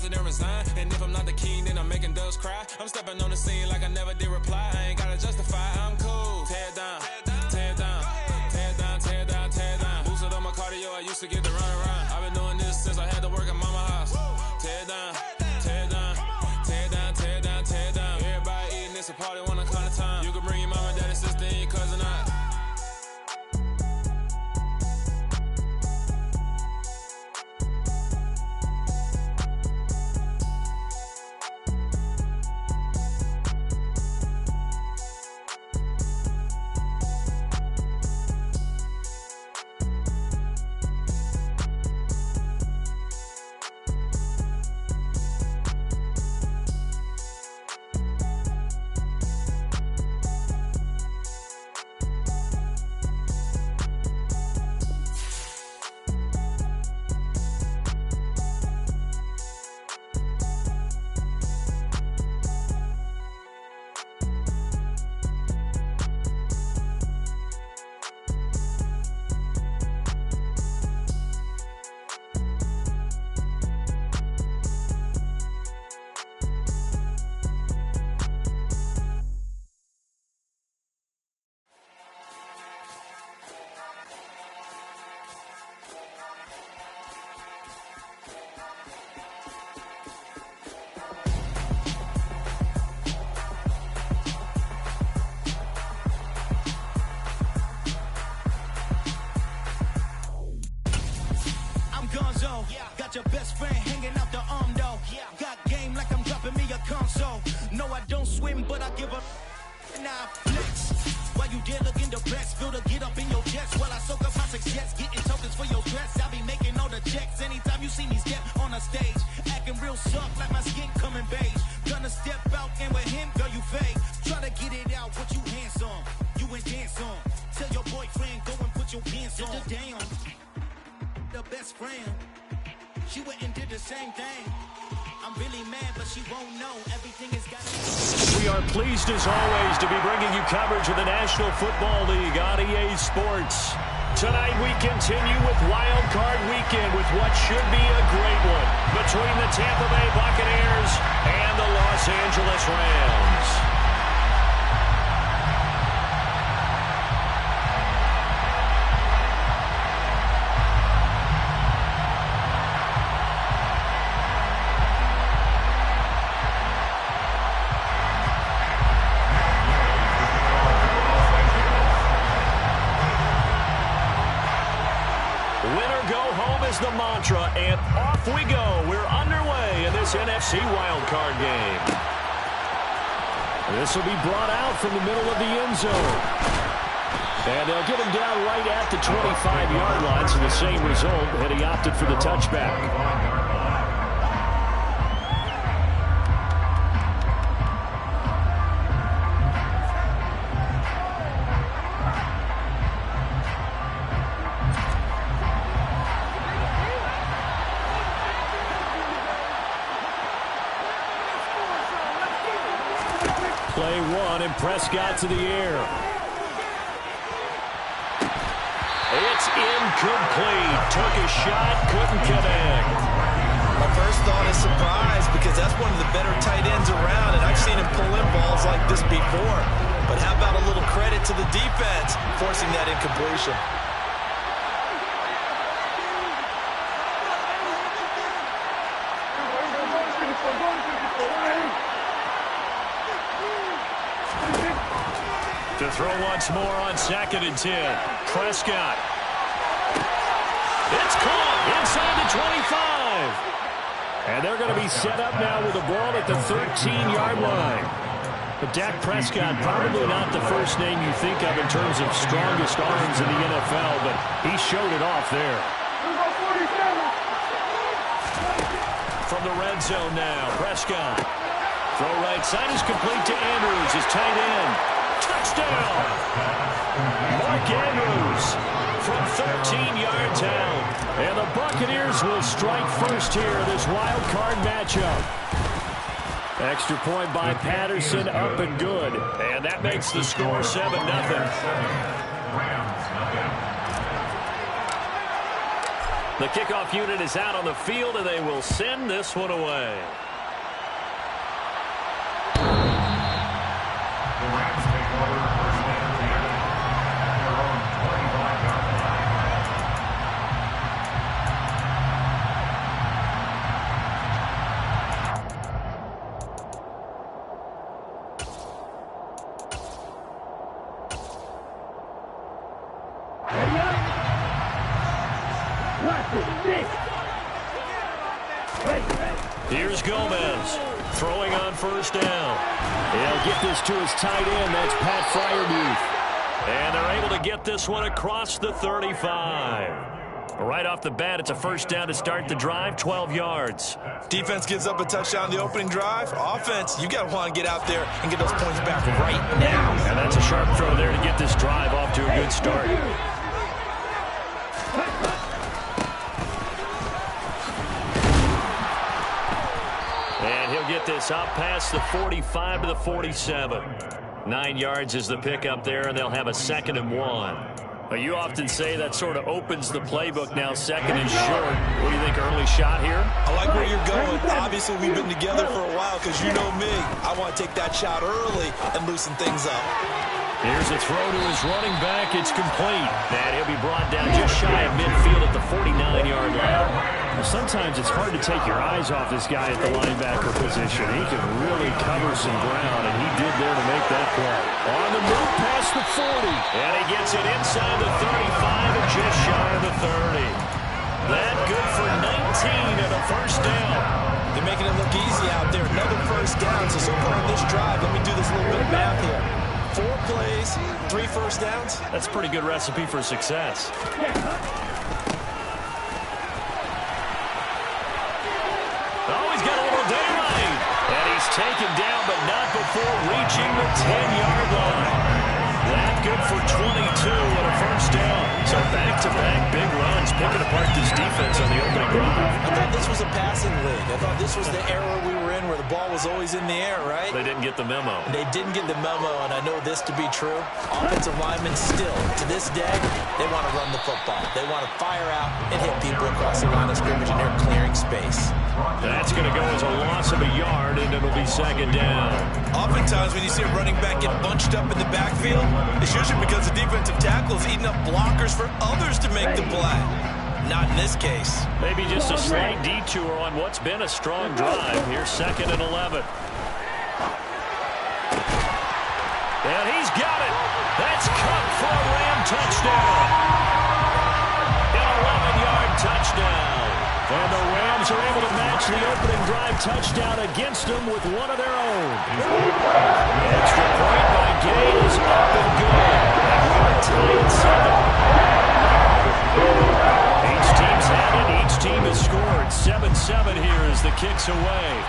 to then resign. And if I'm not the king, then I'm making doves cry. I'm stepping on the scene like I never did reply. I ain't gotta justify, I'm cool. Tear down, tear down, tear down, tear down, tear down. Boosted on my cardio, I used to get to run around. I've been doing this since I had to work at mama house. Tear down, tear down, tear down, tear down, tear down. Everybody eating, it's a party when I come to time. You can bring your mama, daddy, sister, and your cousin out. Got your best friend hanging out the arm though. Got game like I'm dropping me a console. No, I don't swim, but I give a now flex. While you there looking depressed, feel the get up in your chest. While I soak up my success, getting tokens for your stress. I be making all the checks anytime you see me step on a stage. Acting real soft like my skin coming beige. Gonna step out and with him, girl, you fake. Try to get it out, what you hands on. You and dance on. Tell your boyfriend, go and put your pants on. Damn, the best friend. She went and did the same thing. I'm really mad, but she won't know. Everything is got. We are pleased, as always, to be bringing you coverage of the National Football League on EA Sports. Tonight, we continue with Wildcard Weekend with what should be a great one between the Tampa Bay Buccaneers and the Los Angeles Rams. The mantra, and off we go. We're underway in this NFC wildcard game. This will be brought out from the middle of the end zone. And they'll get him down right at the 25-yard line, so the same result, and he opted for the touchback. Play one, and Prescott to the air. It's incomplete. Took a shot, couldn't connect. My first thought is surprise, because that's one of the better tight ends around, and I've seen him pull in balls like this before. But how about a little credit to the defense forcing that incompletion? To throw once more on 2nd and 10. Prescott. It's caught inside the 25. And they're going to be set up now with the ball at the 13-yard line. But Dak Prescott, probably not the first name you think of in terms of strongest arms in the NFL, but he showed it off there. From the red zone now, Prescott. Throw right side is complete to Andrews, his tight end. Touchdown! Mark Andrews from 13 yards out. And the Buccaneers will strike first here in this wild card matchup. Extra point by Patterson, up and good. And that makes the score 7-0. The kickoff unit is out on the field, and they will send this one away. The Rams take over first down at their own 25-yard Here's Gomez throwing on first down. He'll get this to his tight end. That's Pat Fryermuth. And they're able to get this one across the 35. Right off the bat, it's a first down to start the drive, 12 yards. Defense gives up a touchdown the opening drive. Offense, you got to want to get out there and get those points back right now. And that's a sharp throw there to get this drive off to a good start. And he'll get this up past the 45 to the 47. 9 yards is the pickup there, and they'll have a 2nd and 1. But you often say that sort of opens the playbook now, 2nd and short. What do you think, early shot here? I like where you're going. Obviously, we've been together for a while because you know me. I want to take that shot early and loosen things up. Here's a throw to his running back. It's complete. And he'll be brought down just shy of midfield at the 49-yard line. Well, sometimes it's hard to take your eyes off this guy at the linebacker position. He can really cover some ground, and he did there to make that play. On the move past the 40. And he gets it inside the 35 and just shy of the 30. That good for 19 and a first down. They're making it look easy out there. Another first down. So far on this drive, let me do this little bit of math here. 4 plays, 3 first downs. That's a pretty good recipe for success. Oh, he's got a little daylight. And he's taken down, but not before reaching the 10-yard line. That good for 22 and a first down. So back-to-back big runs, picking apart this defense on the opening drive. I thought this was a passing league. I thought this was the era we were in where the ball was always in the air, right? They didn't get the memo. They didn't get the memo, and I know this to be true. Offensive linemen still, to this day, they want to run the football. They want to fire out and hit people across the line of scrimmage, and they're clearing space. That's going to go as a loss of a yard, and it'll be 2nd down. Oftentimes, when you see a running back get bunched up in the backfield, it's usually because the defensive tackle is eating up blockers for others to make the play. Not in this case. Maybe just a slight detour on what's been a strong drive. Here's 2nd and 11. And he's got it. That's cut for a Ram touchdown. An 11-yard touchdown. And the Rams are able to match the opening drive touchdown against them with one of their own. Extra point by Gay is up and good. And we're tied at 7. Each team's had it. Each team has scored. 7-7 here as the kick's away.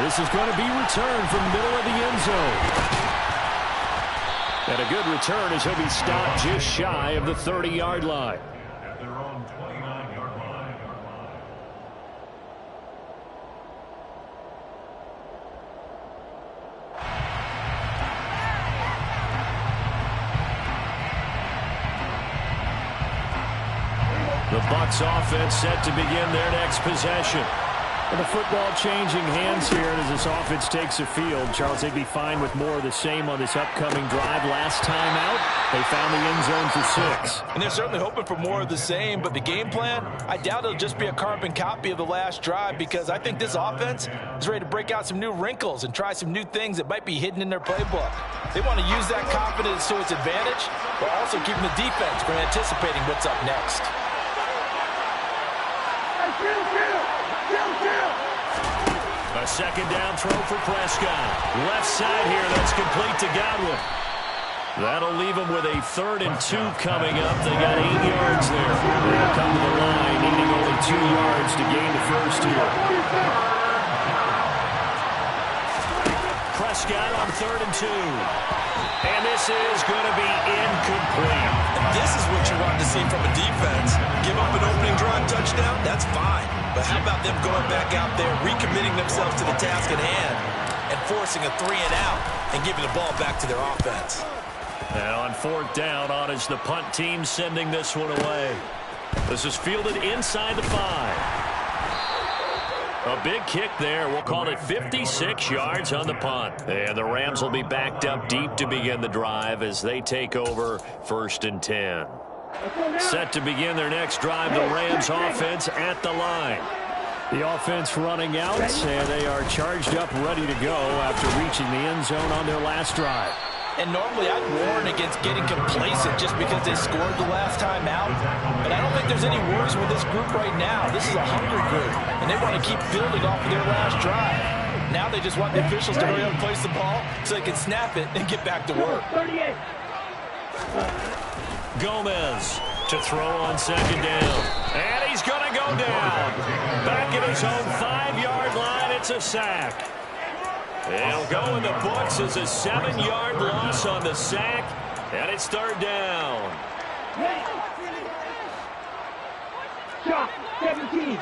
This is going to be returned from the middle of the end zone. And a good return as he'll be stopped just shy of the 30-yard line. at their own 29-yard line. The Bucs offense set to begin their next possession. And the football changing hands here as this offense takes the field. Charles, they'd be fine with more of the same on this upcoming drive. Last time out, they found the end zone for 6. And they're certainly hoping for more of the same, but the game plan, I doubt it'll just be a carbon copy of the last drive, because I think this offense is ready to break out some new wrinkles and try some new things that might be hidden in their playbook. They want to use that confidence to its advantage, while also keeping the defense from anticipating what's up next. A second down throw for Prescott. Left side here, that's complete to Godwin. That'll leave them with a 3rd and 2 coming up. They got 8 yards there. They'll come to the line, needing only 2 yards to gain the first here. Prescott on 3rd and 2. And this is going to be incomplete. And this is what you want to see from a defense. Give up an opening drive touchdown, that's fine. But how about them going back out there, recommitting themselves to the task at hand, and forcing a 3 and out and giving the ball back to their offense? And on fourth down, on is the punt team sending this one away. This is fielded inside the 5. A big kick there. We'll call it 56 yards on the punt. And the Rams will be backed up deep to begin the drive as they take over 1st and 10. Set to begin their next drive, the Rams offense at the line. The offense running out, and they are charged up, ready to go after reaching the end zone on their last drive. And normally I'd warn against getting complacent just because they scored the last time out. But I don't think there's any worries with this group right now. This is a hungry group, and they want to keep building off of their last drive. Now they just want the officials to hurry up and place the ball so they can snap it and get back to work. Gomez to throw on 2nd down. And he's going to go down. Back at his own 5-yard line, it's a sack. It'll go in the books as a 7-yard loss on the sack, and it's 3rd down. Shot 17.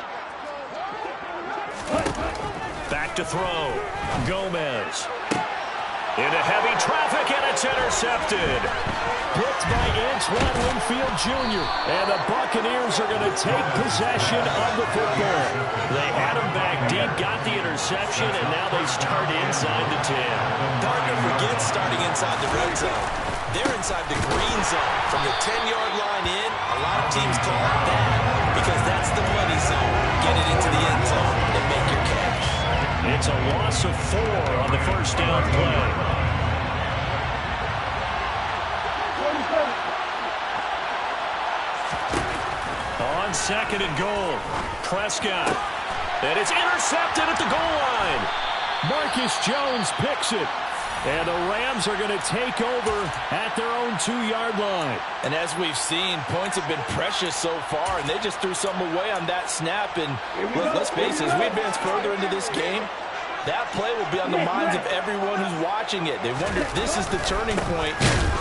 Back to throw. Gomez. Into heavy traffic, and it's intercepted. Blitzed by Antoine Winfield Jr. And the Buccaneers are going to take possession of the football. They had him back deep, got the interception, and now they start inside the 10. Hard to forget starting inside the red zone. They're inside the green zone. From the 10-yard line in, a lot of teams call it that because that's the money zone. Get it into the end zone and make your cash. It's a loss of 4 on the 1st down play. On 2nd and goal, Prescott. And it's intercepted at the goal line. Marcus Jones picks it. And the Rams are going to take over at their own 2-yard line. And as we've seen, points have been precious so far, and they just threw some away on that snap. And let's face it, as we advance further into this game, that play will be on the minds of everyone who's watching it. They wonder if this is the turning point.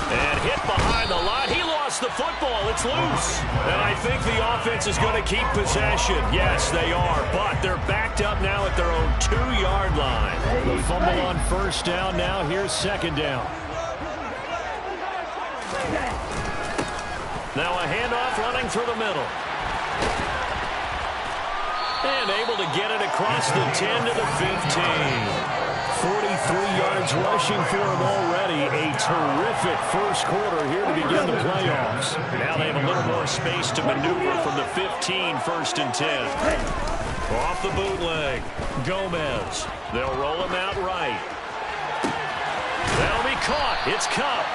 And hit behind the line. He lost the football. It's loose. And I think the offense is going to keep possession. Yes, they are. But they're backed up now at their own 2-yard line. The fumble on 1st down now. Here's 2nd down. Now a handoff running through the middle. And able to get it across the 10 to the 15. 43 yards rushing for him already. A terrific first quarter here to begin the playoffs. Now they have a little more space to maneuver from the 15, 1st and 10. Off the bootleg. Gomez. They'll roll him out right. That'll be caught. It's Cup.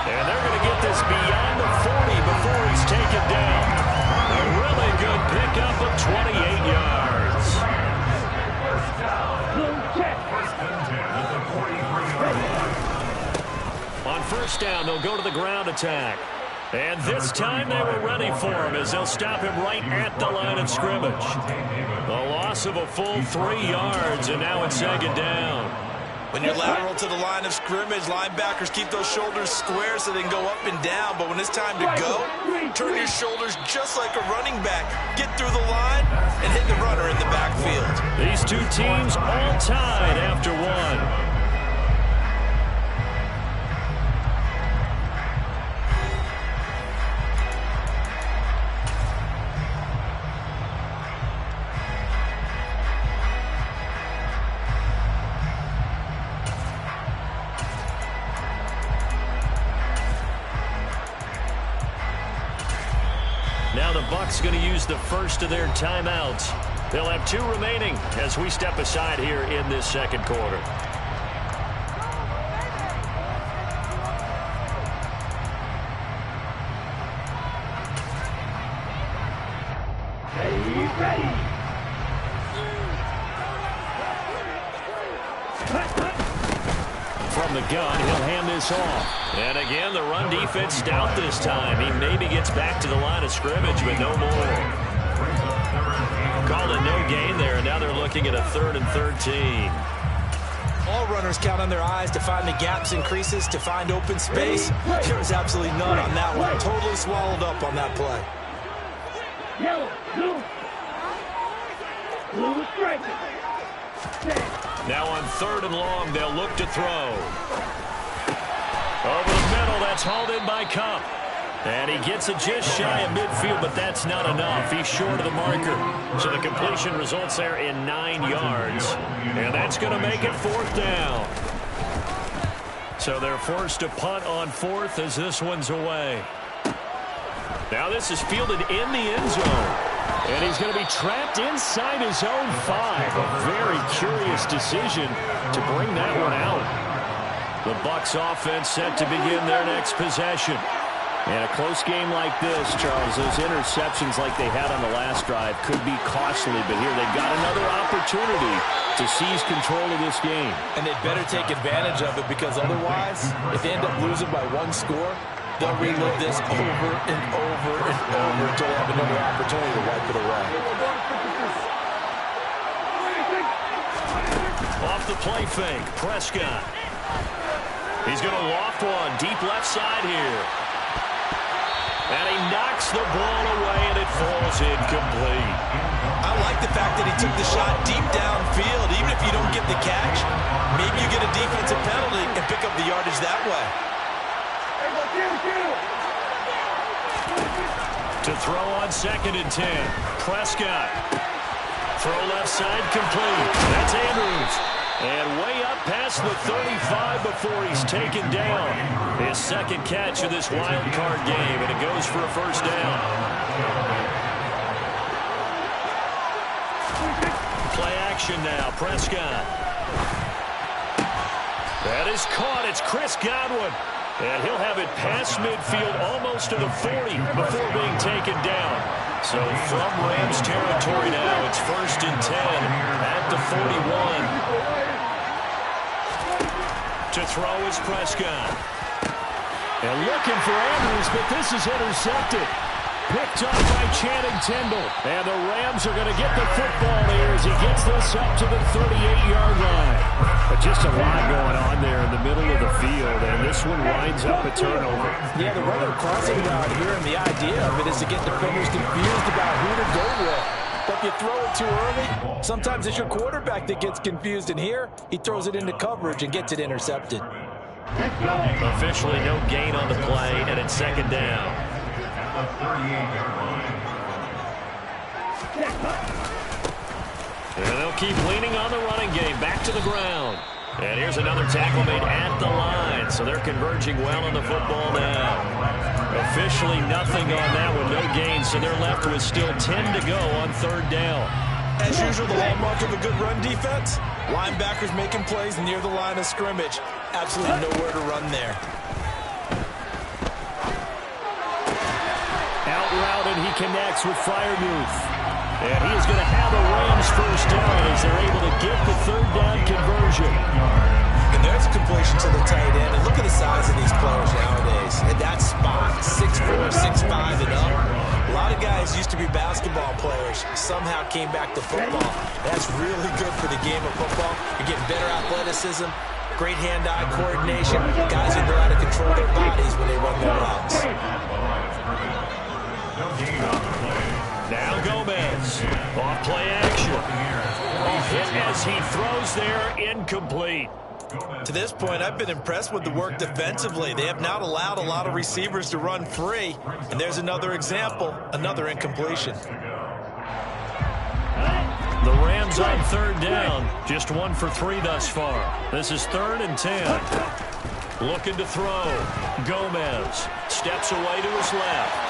And they're going to get this beyond the 40 before he's taken down. A really good pickup of 28 yards. On 1st down, they'll go to the ground attack. And this time they were ready for him as they'll stop him right at the line of scrimmage. A loss of a full 3 yards, and now it's 2nd down. When you're lateral to the line of scrimmage, linebackers keep those shoulders square so they can go up and down. But when it's time to go, turn your shoulders just like a running back. Get through the line and hit the runner in the backfield. These two teams all tied after 1. Now the Bucs going to use the first of their timeouts. They'll have 2 remaining as we step aside here in this 2nd quarter. Ready. From the gun, he'll hand this off. And again, the run defense stout this time. He maybe gets back to the line of scrimmage, but no more. Called a no gain there, and now they're looking at a 3rd and 13. All runners count on their eyes to find the gaps and creases, to find open space. There was absolutely none on that one. Totally swallowed up on that play. Yellow, blue. Blue striker. Now on 3rd and long, they'll look to throw. Over the middle, that's hauled in by Cup. And he gets it just shy of midfield, but that's not enough. He's short of the marker. So the completion results there in 9 yards. And that's going to make it 4th down. So they're forced to punt on 4th as this one's away. Now this is fielded in the end zone. And he's going to be trapped inside his own 5. A very curious decision to bring that one out. The Bucs offense set to begin their next possession. And a close game like this, Charles, those interceptions like they had on the last drive could be costly. But here they've got another opportunity to seize control of this game. And they'd better take advantage of it, because otherwise, if they end up losing by 1 score, they'll relive this over and over and over until they have another opportunity to wipe it away. Off the play fake, Prescott. He's going to loft one deep left side here. And he knocks the ball away, and it falls incomplete. I like the fact that he took the shot deep downfield. Even if you don't get the catch, maybe you get a defensive penalty and pick up the yardage that way. To throw on 2nd and 10. Prescott. Throw left side complete. That's Andrews. And way up past the 35 before he's taken down. His 2nd catch of this wild card game, and it goes for a 1st down. Play action now, Prescott. That is caught. It's Chris Godwin. And he'll have it past midfield almost to the 40 before being taken down. So from Rams territory now, it's 1st and 10 at the 41. To throw is Prescott. And looking for Andrews, but this is intercepted. Picked up by Channing Tindall. And the Rams are going to get the football here as he gets this up to the 38-yard line. But just a lot going on there in the middle of the field, and this one winds up a turnover. Yeah, the runner crossing route here, and the idea of it is to get defenders confused about who to go with. But if you throw it too early, sometimes it's your quarterback that gets confused, and here he throws it into coverage and gets it intercepted. Officially no gain on the play, and it's 2nd down. And they'll keep leaning on the running game. Back to the ground. And here's another tackle made at the line. So they're converging well on the football now. Officially nothing on that one. No gain. So they're left with still 10 to go on 3rd down. As usual, the hallmark of a good run defense, linebackers making plays near the line of scrimmage. Absolutely nowhere to run there. Out route, and he connects with Freiermuth. And he is going to have a Rams 1st down as they're able to get the 3rd down conversion. And there's a completion to the tight end. And look at the size of these players nowadays. At that spot, 6'4", 6'5", and up. A lot of guys used to be basketball players, somehow came back to football. That's really good for the game of football. You're getting better athleticism, great hand-eye coordination. Guys who know how to control their bodies when they run their routes. Now Gomez. Off play action. He hit as he throws there, incomplete. To this point, I've been impressed with the work defensively. They have not allowed a lot of receivers to run free. And there's another example, another incompletion. The Rams on 3rd down. Just 1 for 3 thus far. This is 3rd and 10. Looking to throw. Gomez steps away to his left.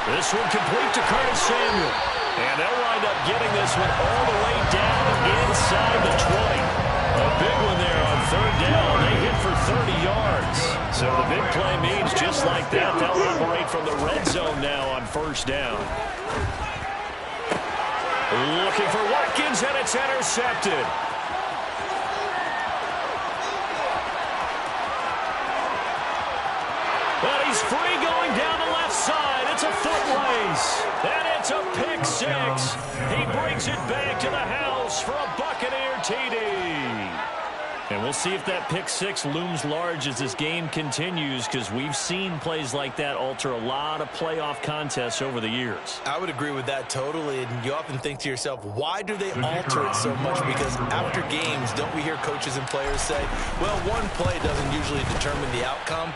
This one complete to Curtis Samuel. And they'll wind up getting this one all the way down inside the 20. A big one there on 3rd down. They hit for 30 yards. So the big play means just like that, they'll operate from the red zone now on 1st down. Looking for Watkins, and it's intercepted. But he's free going down the left side. It's a foot race, and it's a pick 6. He brings it back to the house for a Buccaneer TD. And we'll see if that pick six looms large as this game continues, because we've seen plays like that alter a lot of playoff contests over the years. I would agree with that totally, and you often think to yourself, why do they alter it so much? Because after games, don't we hear coaches and players say, well, one play doesn't usually determine the outcome?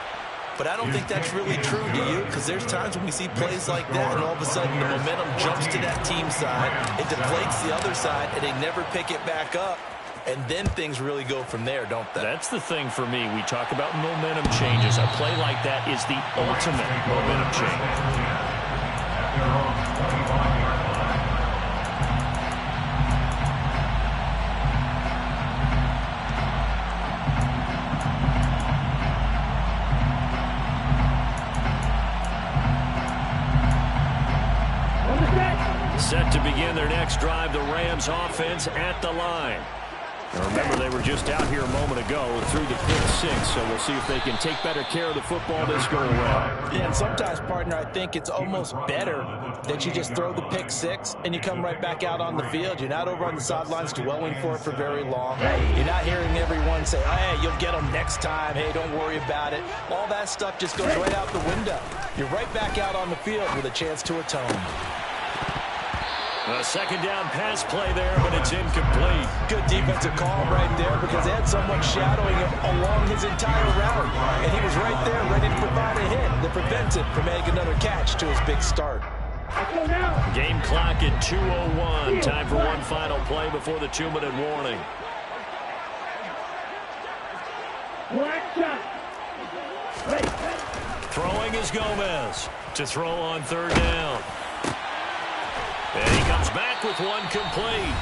But I don't think that's really true, do you? Because there's times when we see plays like that, and all of a sudden the momentum jumps to that team side, it deflates the other side, and they never pick it back up. And then things really go from there, don't they? That's the thing for me. We talk about momentum changes. A play like that is the ultimate momentum change. Set to begin their next drive, the Rams offense at the line. Now remember, they were just out here a moment ago through the pick six, so we'll see if they can take better care of the football this go around. Yeah, and sometimes, partner, I think it's almost better that you just throw the pick six and you come right back out on the field. You're not over on the sidelines dwelling for it for very long. You're not hearing everyone say, hey, you'll get them next time. Hey, don't worry about it. All that stuff just goes right out the window. You're right back out on the field with a chance to atone. A second down pass play there, but it's incomplete. Good defensive call right there because they had someone shadowing him along his entire route. And he was right there ready to provide a hit that prevents him from making another catch to his big start. Game clock at 2:01. Time for one final play before the 2-minute warning. Throwing is Gomez to throw on third down. And he comes back with one complete.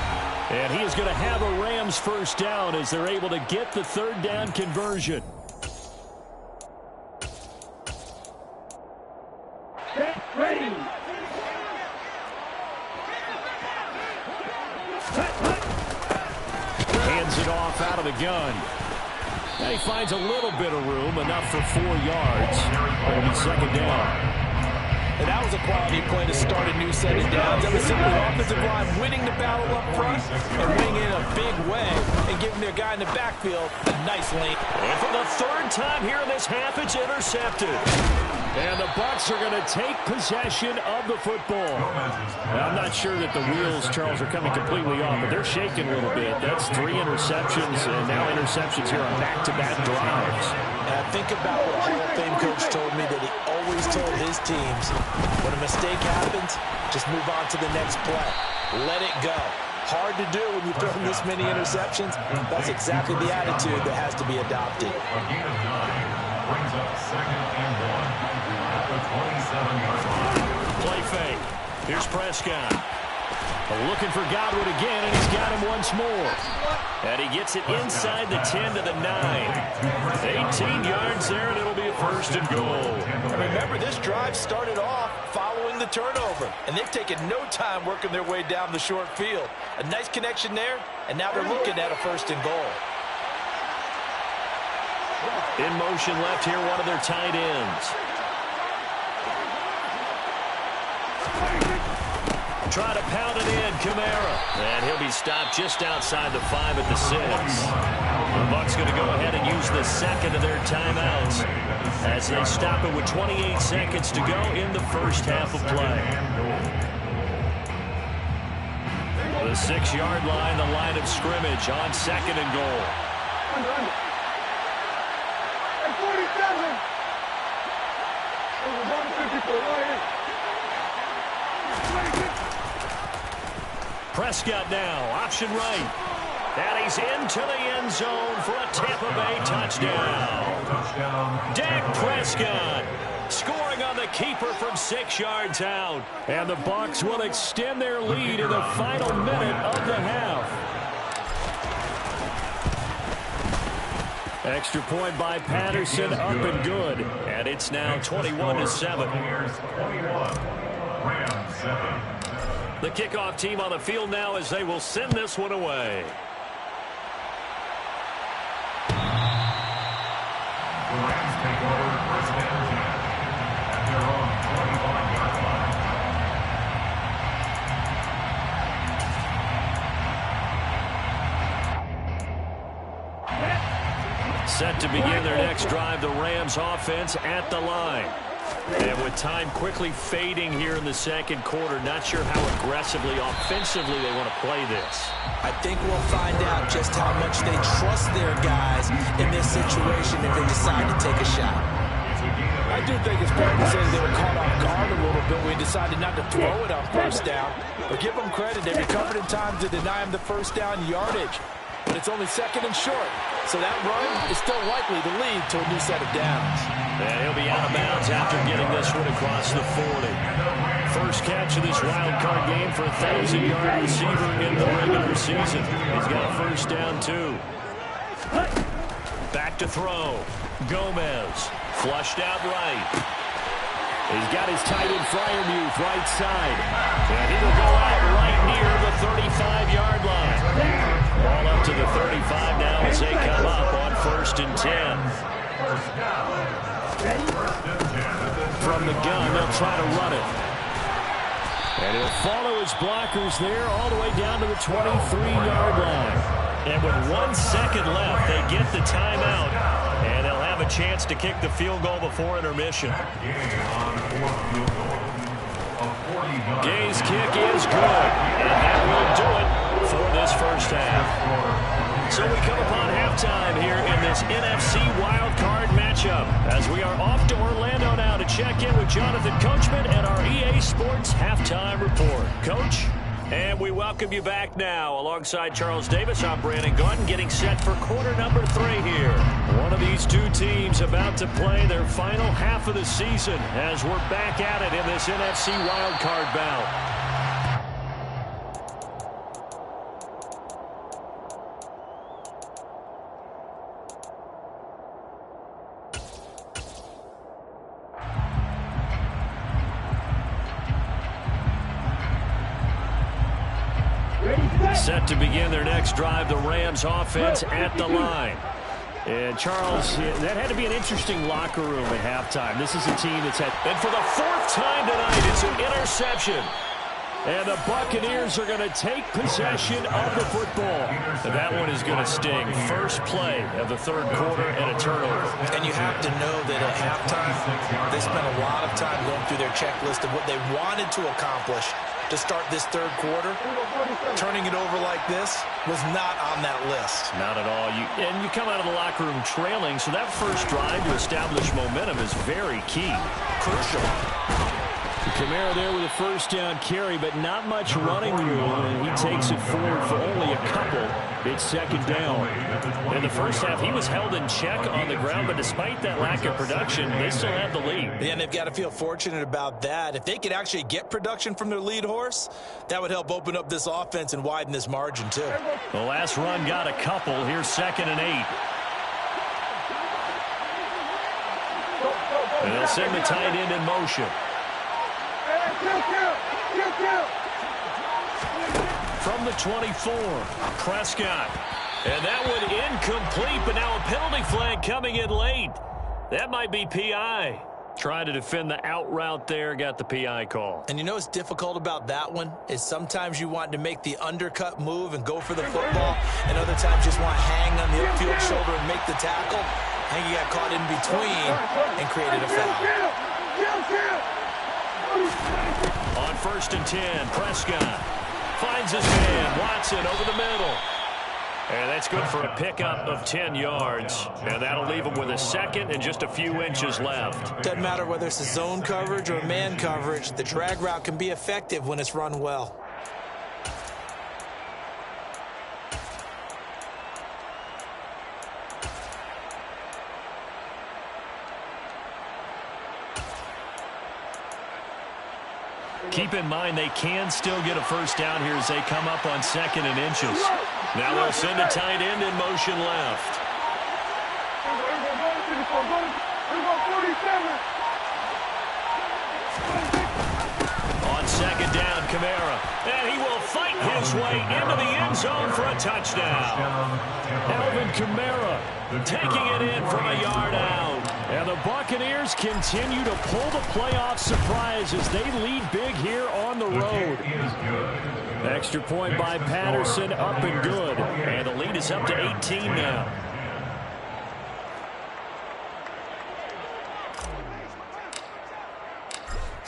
And he is going to have a Rams first down as they're able to get the third down conversion. Set, ready. Hands it off out of the gun. And he finds a little bit of room, enough for 4 yards. It'll be second down. And that was a quality play to start a new set of downs. That was simply the offensive line winning the battle up front and winning in a big way and giving their guy in the backfield a nice lane. And for the third time here in this half, it's intercepted. And the Bucs are going to take possession of the football. Now, I'm not sure that the wheels, Charles, are coming completely off, but they're shaking a little bit. That's 3 interceptions, and now interceptions here on back-to-back drives. And think about what a Hall of Fame coach told me that he always told his teams, when a mistake happens, just move on to the next play. Let it go. Hard to do when you throw this many interceptions. That's exactly the attitude that has to be adopted. Brings up second and 1 at the 27-yard line. Play fake. Here's Prescott. Looking for Godwin again, and he's got him once more. And he gets it inside the 10 to the 9. 18 yards there, and it'll be a first and goal. And remember, this drive started off following the turnover, and they've taken no time working their way down the short field. A nice connection there, and now they're looking at a first and goal. In motion left here, one of their tight ends. Try to pound it in, Kamara. And he'll be stopped just outside the 5 at the 6. The Bucs going to go ahead and use the second of their timeouts as they stop it with 28 seconds to go in the first half of play. The 6-yard line, the line of scrimmage on second and goal. 47. Prescott now, option right. And he's into the end zone for a Tampa Bay touchdown. Dak Prescott scoring on the keeper from 6 yards out. And the Bucs will extend their lead in the final minute of the half. Extra point by Patterson, up and good. And it's now 21-7. The kickoff team on the field now as they will send this one away. The Rams take over first and 10 at their own 25-yard line. Set to begin their next drive, the Rams offense at the line. And with time quickly fading here in the second quarter, not sure how aggressively, offensively they want to play this. I think we'll find out just how much they trust their guys in this situation if they decide to take a shot. I do think it's fair to say they were caught off guard a little bit. We decided not to throw it on first down. But give them credit. They recovered in time to deny them the first down yardage. But it's only second and short. So that run is still likely to lead to a new set of downs. And he'll be out of bounds after getting this one across the 40. First catch of this wild card game for a 1,000-yard receiver in the regular season. He's got a first down, too. Back to throw. Gomez. Flushed out right. He's got his tight end Freiermuth right side. And he will go out right near the 35-yard line. Ball up to the 35 now as they come up on 1st and 10. From the gun, they'll try to run it. And he'll follow his blockers there all the way down to the 23-yard line. And with 1 second left, they get the timeout. And they'll have a chance to kick the field goal before intermission. Gay's kick is good. And that will do it for this first half. So we come upon halftime here in this NFC wildcard matchup as we are off to Orlando now to check in with Jonathan Coachman and our EA Sports halftime report. Coach? And we welcome you back now. Alongside Charles Davis, I'm Brandon Gautin, getting set for quarter number 3 here. One of these two teams about to play their final half of the season as we're back at it in this NFC wildcard bout. Set to begin their next drive, the Rams offense at the line. And Charles, that had to be an interesting locker room at halftime. This is a team that's had, and for the 4th time tonight, it's an interception. And the Buccaneers are going to take possession of the football. And that one is going to sting. First play of the 3rd quarter and a turnover. And you have to know that at halftime, they spent a lot of time going through their checklist of what they wanted to accomplish to start this 3rd quarter. Turning it over like this was not on that list. Not at all. And you come out of the locker room trailing, so that first drive to establish momentum is very key. Crucial. Kamara there with a first down carry, but not much running room, and he takes it forward for only a couple. It's 2nd down. In the first half, he was held in check on the ground, but despite that lack of production, they still have the lead. Yeah, and they've got to feel fortunate about that. If they could actually get production from their lead horse, that would help open up this offense and widen this margin, too. The last run got a couple. Here's 2nd and 8. And they'll send the tight end in motion. From the 24, Prescott. And that one incomplete, but now a penalty flag coming in late. That might be PI. Trying to defend the out route there, got the PI call. And you know what's difficult about that one is sometimes you want to make the undercut move and go for the football, and other times just want to hang on the upfield shoulder and make the tackle. I think he got caught in between and created a foul. On 1st and 10, Prescott finds his man, Watson over the middle. And that's good for a pickup of 10 yards. And that'll leave him with a 2nd and just a few inches left. Doesn't matter whether it's a zone coverage or man coverage, the drag route can be effective when it's run well. Keep in mind they can still get a first down here as they come up on 2nd and inches. Now they'll send a tight end in motion left. On 2nd down, Kamara. And he will fight his way into the end zone for a touchdown. Alvin Kamara taking it in from a yard out. And the Buccaneers continue to pull the playoff surprise as they lead big here on the road. Extra point by Patterson, up and good. And the lead is up to 18 now.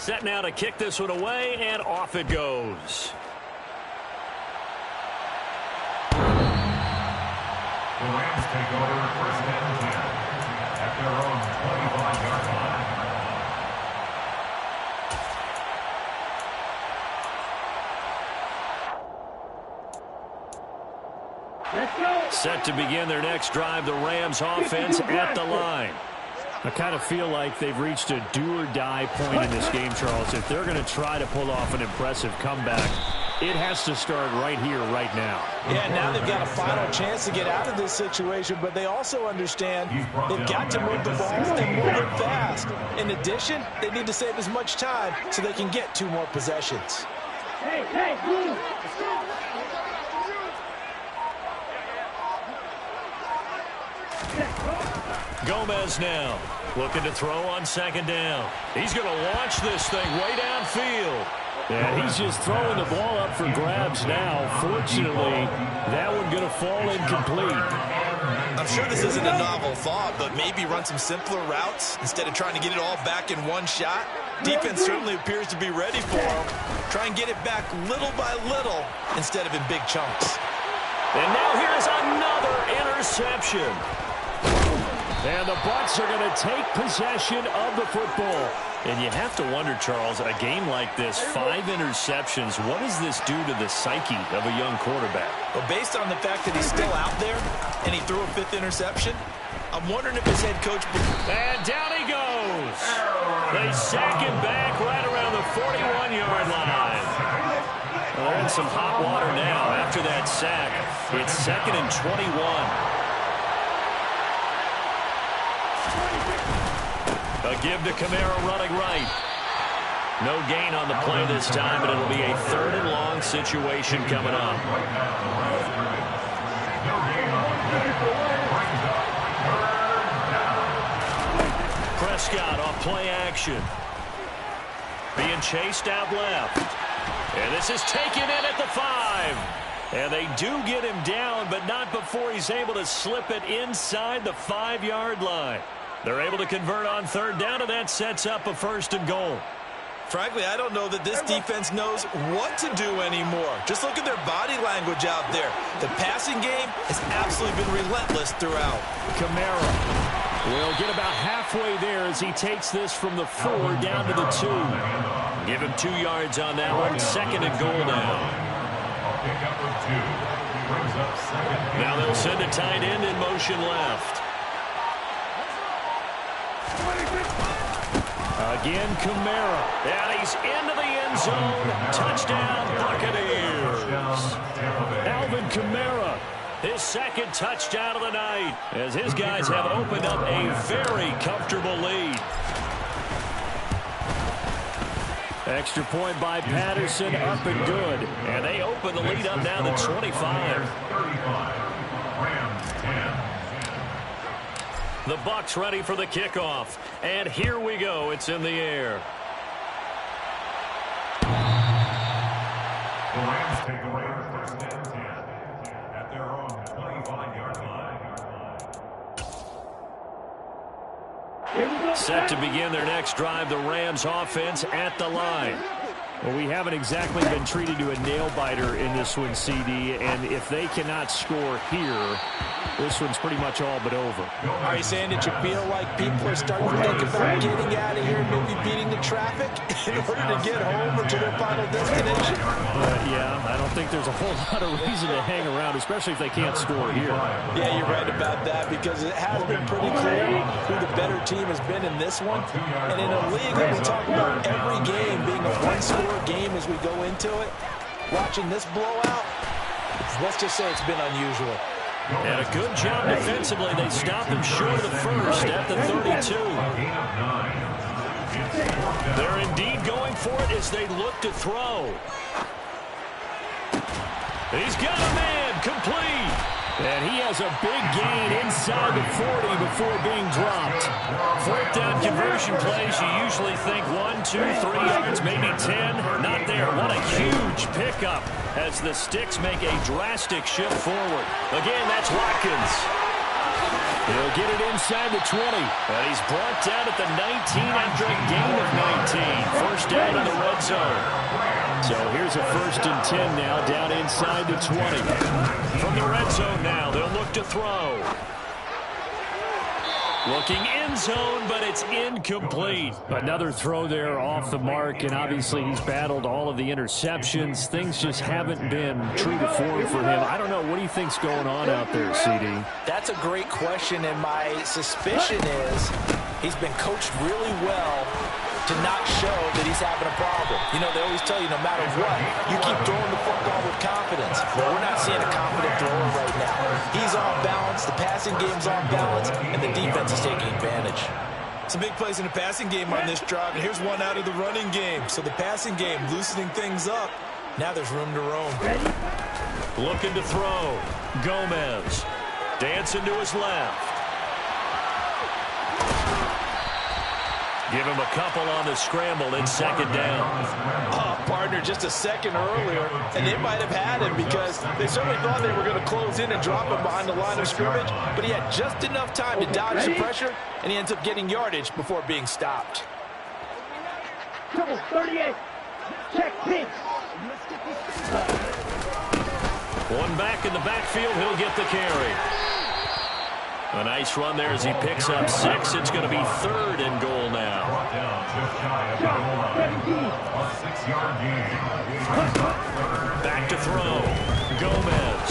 Set now to kick this one away, and off it goes. The Rams take over first and 10 at their own 25-yard line. Let's go. Set to begin their next drive, the Rams offense at the line. I kind of feel like they've reached a do-or-die point in this game, Charles. If they're going to try to pull off an impressive comeback, it has to start right here, right now. Yeah, now they've got a final chance to get out of this situation, but they also understand they've got to move the ball and move it fast. In addition, they need to save as much time so they can get 2 more possessions. Hey, move. Gomez now looking to throw on second down. He's going to launch this thing way downfield. Yeah, he's just throwing the ball up for grabs now. Fortunately, that one going to fall incomplete. I'm sure this isn't a novel thought, but maybe run some simpler routes instead of trying to get it all back in one shot. Defense certainly appears to be ready for him. Try and get it back little by little instead of in big chunks. And now here's another interception. And the Bucs are going to take possession of the football. And you have to wonder, Charles, a game like this, 5 interceptions, what does this do to the psyche of a young quarterback? Well, based on the fact that he's still out there and he threw a 5th interception, I'm wondering if his head coach... And down he goes. They sack him back right around the 41-yard line. Well, they're in some hot water now after that sack. It's 2nd and 21. A give to Kamara running right. No gain on the play this time, but it'll be a 3rd and long situation coming up. Prescott off play action. Being chased out left. And this is taken in at the 5. And they do get him down, but not before he's able to slip it inside the 5-yard line. They're able to convert on 3rd down, and that sets up a 1st and goal. Frankly, I don't know that this defense knows what to do anymore. Just look at their body language out there. The passing game has absolutely been relentless throughout. Kamara will get about halfway there as he takes this from the 4 down to the 2. Give him 2 yards on that one. 2nd and goal now. Now they'll send a tight end in motion left. Again, Kamara. And he's into the end zone. Touchdown, Buccaneers. Alvin Kamara. His 2nd touchdown of the night as his guys have opened up a very comfortable lead. Extra point by Patterson, up and good. And they open the lead up now to 25. The Bucs ready for the kickoff. And here we go. It's in the air. The Rams take away first and 10 at their own 25-yard line. Set to begin their next drive, the Rams offense at the line. Well, we haven't exactly been treated to a nail-biter in this one, CD, and if they cannot score here, this one's pretty much all but over. Are you saying that you feel like people are starting to think about getting out of here and maybe beating the traffic in order to get home or to their final destination? Yeah, I don't think there's a whole lot of reason to hang around, especially if they can't score here. Yeah, you're right about that because it has been pretty clear who the better team has been in this one. And in a league that we talk about every game being a one-score game as we go into it, watching this blowout, let's just say it's been unusual. And a good job defensively. They stop him short of the 1st at the 32. They're indeed going for it as they look to throw. He's got a man, complete. And he has a big gain inside the 40 before being dropped. 4th down conversion plays, you usually think 1, 2, 3 yards, maybe 10. Not there. What a huge pickup as the Sticks make a drastic shift forward. Again, that's Watkins. He'll get it inside the 20. And he's brought down at the 19 after a gain of 19. First down in the red zone. So here's a 1st and 10 now, down inside the 20. From the red zone now, they'll look to throw. Looking end zone, but it's incomplete. Another throw there off the mark, and obviously he's battled all of the interceptions. Things just haven't been true to form for him. I don't know. What do you think's going on out there, CD? That's a great question, and my suspicion is he's been coached really well to not show that he's having a problem. You know, they always tell you no matter what, you keep throwing the football with confidence. Well, we're not seeing a confident thrower right now. He's off balance, the passing game's off balance, and the defense is taking advantage. Some big plays in the passing game on this drive, and here's one out of the running game. So the passing game loosening things up. Now there's room to roam. Looking to throw. Gomez. Dancing to his left. Give him a couple on the scramble. It's 2nd down. Partner, just a second earlier, and they might have had him because they certainly thought they were going to close in and drop him behind the line of scrimmage, but he had just enough time to dodge the pressure, and he ends up getting yardage before being stopped. Triple 38. Check pitch. One back in the backfield. He'll get the carry. A nice run there as he picks up 6. It's going to be 3rd and goal now. Back to throw. Gomez.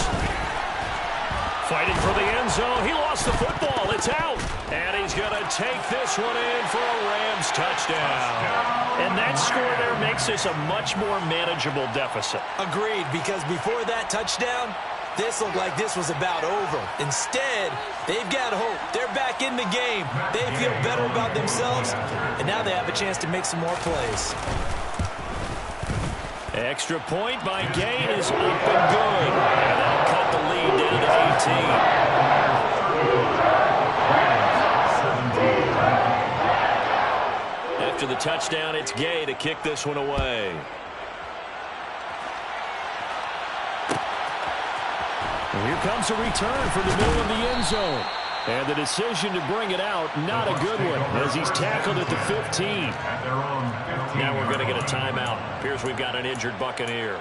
Fighting for the end zone. He lost the football. It's out. And he's going to take this one in for a Rams touchdown. And that score there makes this a much more manageable deficit. Agreed, because before that touchdown, this looked like this was about over. Instead, they've got hope. They're back in the game. They feel better about themselves, and now they have a chance to make some more plays. Extra point by Gain is up and good. And that'll cut the lead down to 18. After the touchdown, it's Gay to kick this one away. And here comes a return for the middle of the end zone. And the decision to bring it out, not a good one, as he's tackled at the 15. Now we're going to get a timeout. Appears we've got an injured Buccaneer.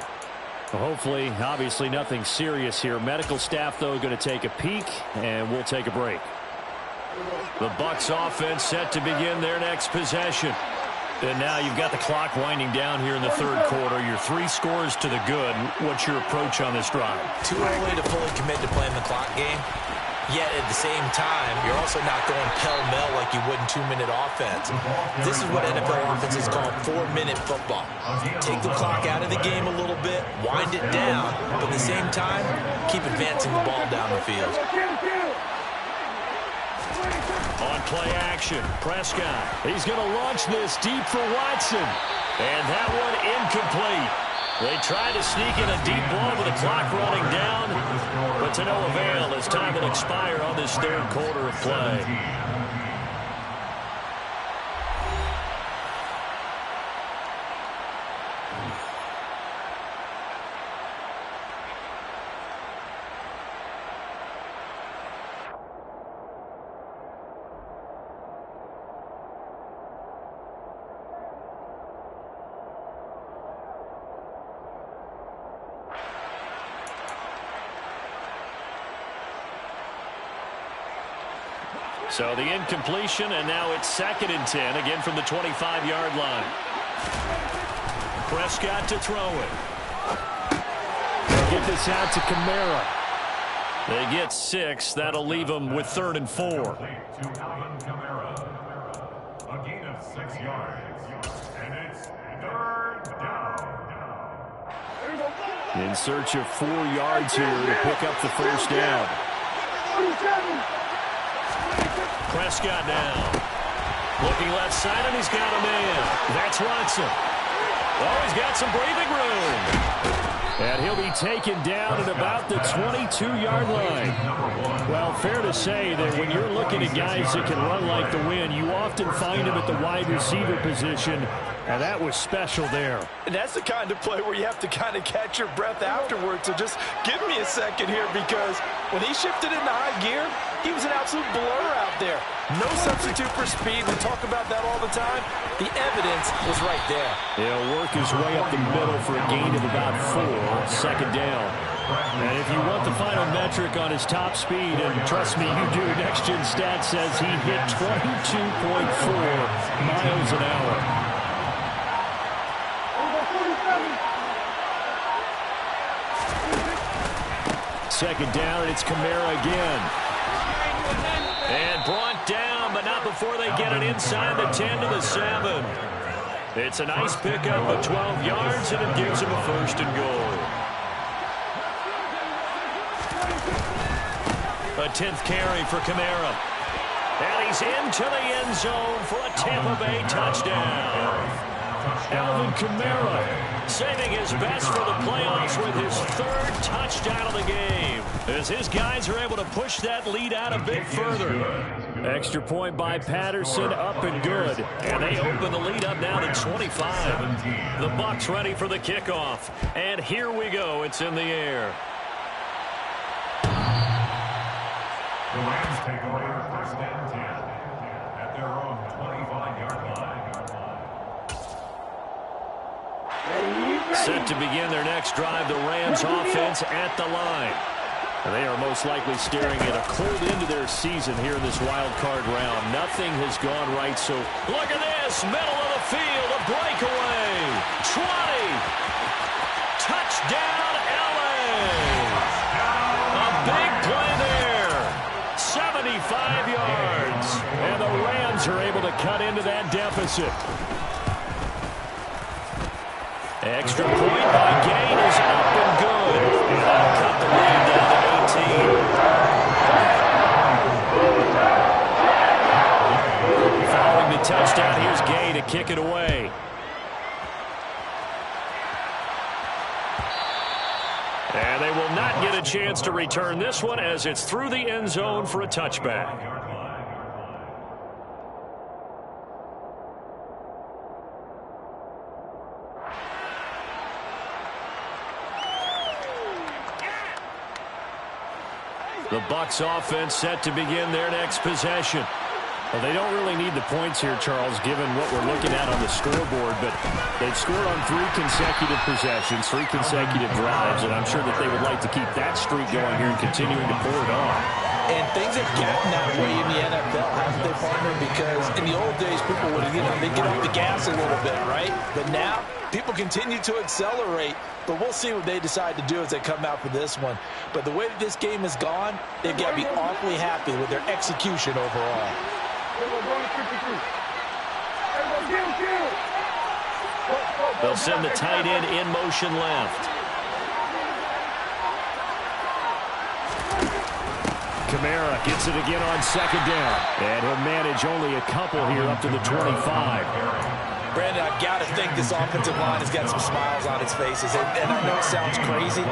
Well, hopefully, obviously nothing serious here. Medical staff, though, going to take a peek, and we'll take a break. The Bucs offense set to begin their next possession. And now you've got the clock winding down here in the 3rd quarter. You're 3 scores to the good. What's your approach on this drive? Too early to fully commit to playing the clock game. Yet at the same time, you're also not going pell-mell like you would in 2-minute offense. This is what NFL offenses call 4-minute football. Take the clock out of the game a little bit, wind it down, but at the same time, keep advancing the ball down the field. On play action, Prescott. He's going to launch this deep for Watson. And that one incomplete. They try to sneak in a deep ball with the clock running down, but to no avail as time will expire on this 3rd quarter of play. So the incompletion, and now it's 2nd and 10, again from the 25-yard line. Prescott to throw it. They'll get this out to Kamara. They get 6. That'll leave them with 3rd and 4. A gain of 6 yards. And it's 3rd down. In search of 4 yards here to pick up the 1st down. Prescott now. Looking left side, and he's got a man. That's Watson. Oh, he's got some breathing room. And he'll be taken down at about the 22-yard line. Well, fair to say that when you're looking at guys that can run like the wind, you often find them at the wide receiver position And that was special there. And that's the kind of play where you have to kind of catch your breath afterwards. So just give me a second here, because when he shifted into high gear, he was an absolute blur out there. No substitute for speed. We talk about that all the time. The evidence was right there. He'll work his way up the middle for a gain of about 4, second down. And if you want the final metric on his top speed, and trust me, you do, Next Gen Stats says he hit 22.4 miles an hour. Second down, and it's Kamara again. And brought down, but not before they get it inside the 10 to the 7. It's a nice pickup of 12 yards, and it gives him a 1st and goal. A 10th carry for Kamara. And he's into the end zone for a Tampa Bay touchdown. Alvin Kamara saving his best for the playoffs with his 3rd touchdown of the game, as his guys are able to push that lead out a bit further. Extra point by Patterson, up and good. And they open the lead up now to 25. The Bucs ready for the kickoff. And here we go. It's in the air. The Rams take over 1st and 10 at their own 25-yard line. Set to begin their next drive, the Rams offense at the line. And they are most likely staring at a cold end to their season here in this wild card round. Nothing has gone right, so look at this. Middle of the field, a breakaway. 20. Touchdown, LA. A big play there. 75 yards. And the Rams are able to cut into that deficit. Extra point by Gain is up and good. And that'll cut the lead down to 18. Following the touchdown, here's Gain to kick it away. And they will not get a chance to return this one, as it's through the end zone for a touchback. The Bucs offense set to begin their next possession. Well, they don't really need the points here, Charles, given what we're looking at on the scoreboard, but they've scored on 3 consecutive possessions, 3 consecutive drives, and I'm sure that they would like to keep that streak going here and continuing to pour it on. And things have gotten that way in the NFL, haven't they, partner? Because in the old days, people would, they get off the gas a little bit, right? But now, people continue to accelerate. But we'll see what they decide to do as they come out for this one. But the way that this game has gone, they've got to be awfully happy with their execution overall. They'll send the tight end in motion left. Kamara gets it again on 2nd down. And he'll manage only a couple here up to the 25. Brandon, I've got to think this offensive line has got some smiles on its faces. And I know it sounds crazy,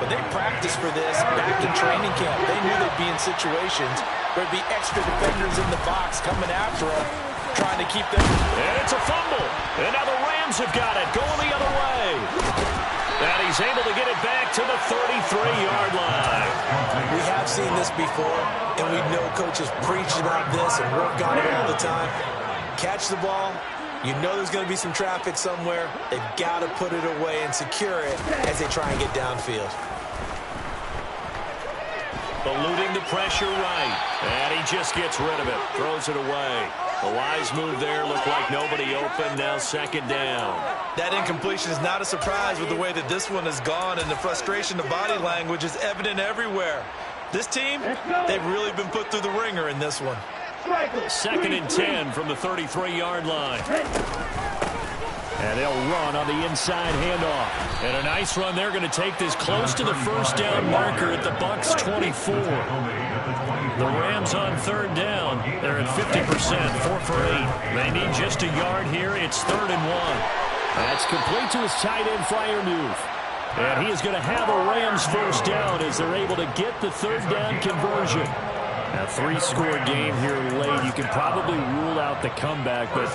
but they practiced for this back in training camp. They knew they'd be in situations where there'd be extra defenders in the box coming after them, trying to keep them. And it's a fumble. And now the Rams have got it, going the other way. And he's able to get it back to the 33-yard line. We have seen this before, and we know coaches preach about this and work on it all the time. Catch the ball. You know there's going to be some traffic somewhere. They've got to put it away and secure it as they try and get downfield. Eluding the pressure right. And he just gets rid of it. Throws it away. The wise move there. Looked like nobody open. Now 2nd down. That incompletion is not a surprise with the way that this one has gone. And the frustration, the body language is evident everywhere. This team, they've really been put through the ringer in this one. 2nd and 10 from the 33-yard line. And they'll run on the inside handoff. And a nice run. They're going to take this close to the 1st down marker at the Bucs 24. The Rams on 3rd down. They're at 50%, 4 for 8. They need just a yard here. It's 3rd and 1. That's complete to his tight end flyer move. And he is going to have a Rams 1st down as they're able to get the 3rd down conversion. A three-score game here late. You can probably rule out the comeback, but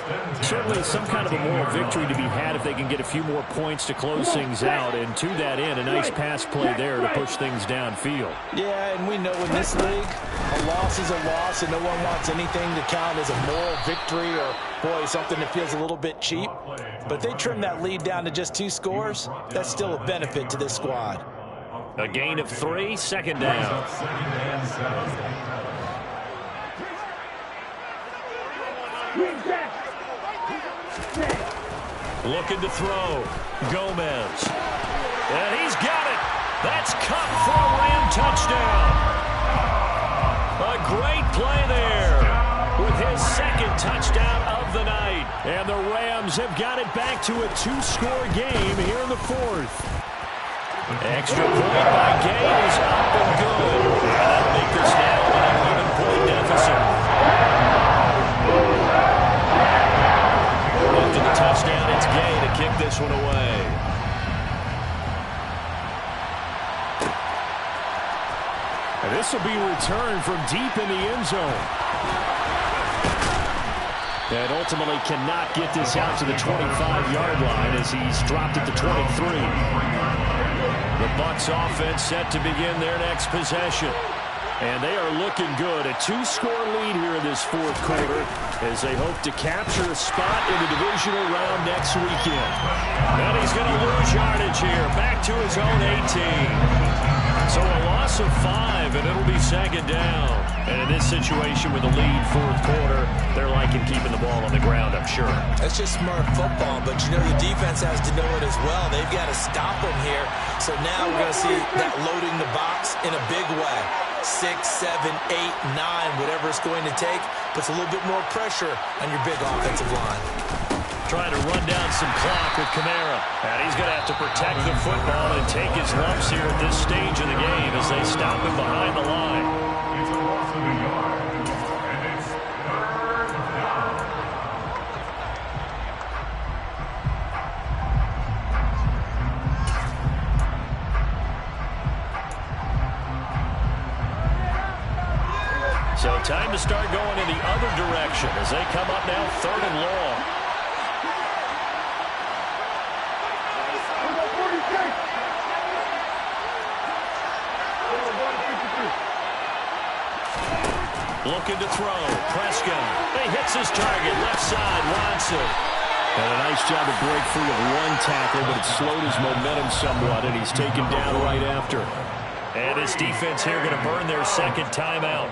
certainly some kind of a moral victory to be had if they can get a few more points to close things out. And to that end, a nice pass play there to push things downfield. Yeah, and we know in this league, a loss is a loss, and no one wants anything to count as a moral victory or, boy, something that feels a little bit cheap. But if they trim that lead down to just 2 scores, that's still a benefit to this squad. A gain of 3, second down. Looking to throw. Gomez. And he's got it. That's Cup for a Ram touchdown. A great play there with his second touchdown of the night. And the Rams have got it back to a 2-score game here in the 4th. Extra point by Gay is up and good. And that'll make this now an 11-point deficit. After the touchdown, it's Gay to kick this one away. And this will be returned from deep in the end zone. And ultimately cannot get this out to the 25-yard line as he's dropped at the 23. The Bucs offense set to begin their next possession. And they are looking good. A 2-score lead here in this 4th quarter as they hope to capture a spot in the divisional round next weekend. And he's going to lose yardage here. Back to his own 18. So a loss of 5, and it'll be second down. And in this situation with the lead 4th quarter, they're liking keeping the ball on the ground, I'm sure. That's just smart football, but you know the defense has to know it as well. They've got to stop them here. So now we're going to see that loading the box in a big way. 6, 7, 8, 9, whatever it's going to take, puts a little bit more pressure on your big offensive line. Trying to run down some clock with Kamara. And he's going to have to protect the football and take his lumps here at this stage of the game as they stop him behind the line. It's a loss of a yard, and it's 3rd down. So time to start going in the other direction as they come up now 3rd and long. Looking to throw. Prescott. He hits his target. Left side. Watson. And a nice job to break free of one tackle, but it slowed his momentum somewhat, and he's taken down right after. And his defense here going to burn their second timeout.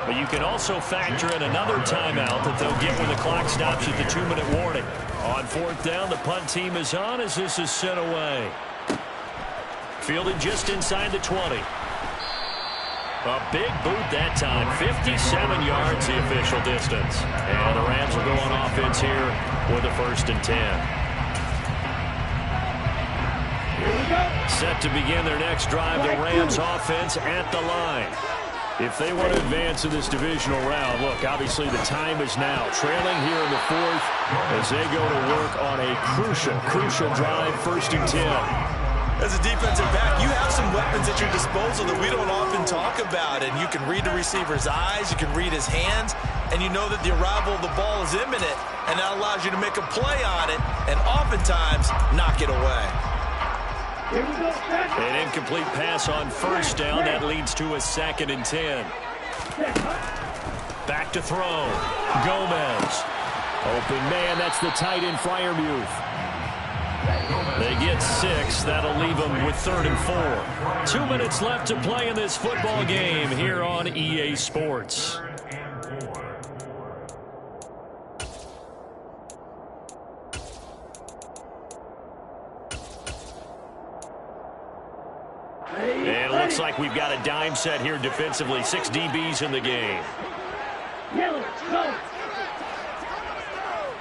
But you can also factor in another timeout that they'll get when the clock stops at the 2-minute warning. On 4th down, the punt team is on as this is sent away. Fielded just inside the 20. A big boot that time. 57 yards the official distance. And the Rams will go on offense here with a 1st and 10. Set to begin their next drive, the Rams offense at the line. If they want to advance in this divisional round, look, obviously the time is now. Trailing here in the 4th as they go to work on a crucial drive, 1st and 10. As a defensive back, you have some weapons at your disposal that we don't often talk about. And you can read the receiver's eyes, you can read his hands, and you know that the arrival of the ball is imminent, and that allows you to make a play on it and oftentimes knock it away. An incomplete pass on 1st down. That leads to a 2nd and 10. Back to throw. Gomez. Open man. That's the tight end, Freiermuth. They get 6. That'll leave them with 3rd and 4. 2 minutes left to play in this football game here on EA Sports. And it looks like we've got a dime set here defensively. 6 DBs in the game. Yellow, go.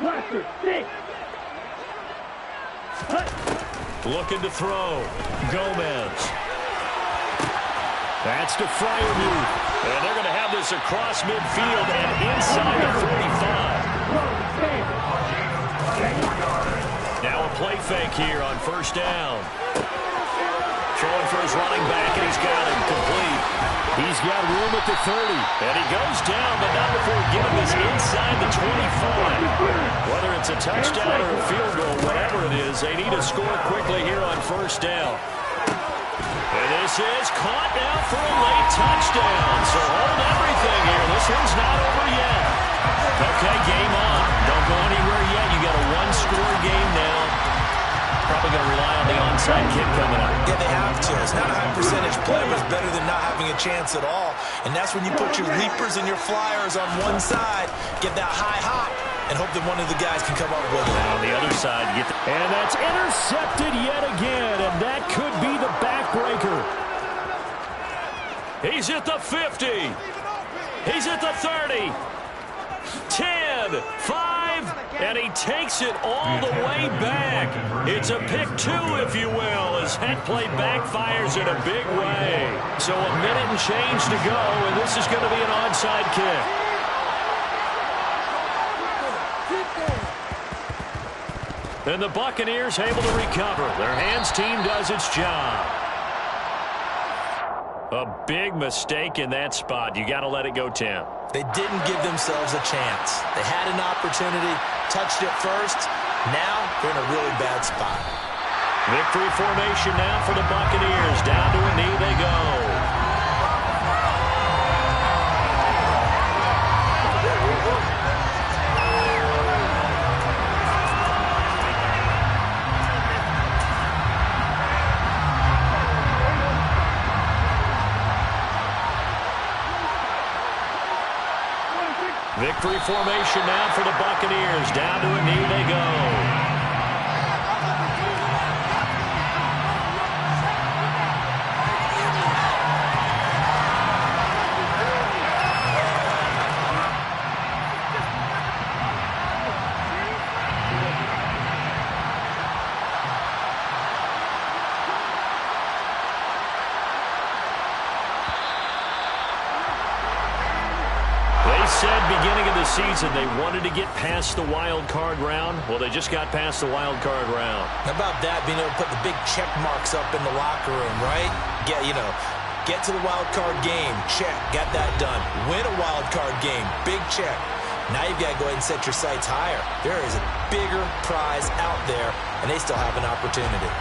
Blaster, 6. Looking to throw. Gomez. That's to Freiermuth. And they're going to have this across midfield and inside the 45. Now a play fake here on 1st down. Throwing for his running back, and he's got him complete. He's got room at the 30. And he goes down, but not before getting this inside the 25. Whether it's a touchdown or a field goal, whatever it is, they need to score quickly here on first down. And this is caught now for a late touchdown. So hold everything here. This one's not over yet. Okay, game on. Don't go anywhere yet. You got a one-score game now. Probably going to rely on the onside kick coming up. Yeah, they have to. It's not a high-percentage play, but it's better than not having a chance at all. And that's when you put your leapers and your flyers on one side, get that high hop, and hope that one of the guys can come up with it. And on the other sside, you get the... And that's intercepted yet again, and that could be the backbreaker. He's at the 50. He's at the 30. 10, 5, and he takes it all the way back. It's a pick two, if you will, as that play backfires in a big way. So a minute and change to go, and this is going to be an onside kick. And the Buccaneers able to recover. Their hands team does its job. A big mistake in that spot. You got to let it go, Tim. They didn't give themselves a chance. They had an opportunity, touched it first. Now they're in a really bad spot. Victory formation now for the Buccaneers. Down to a knee they go. Victory formation now for the Buccaneers. Down to a knee they go. Beginning of the season, they wanted to get past the wild card round. Well, they just got past the wild card round. How about that, being able to put the big check marks up in the locker room, right? Get to the wild card game, check, got that done. Win a wild card game, big check. Now you've got to go ahead and set your sights higher. There is a bigger prize out there, and they still have an opportunity.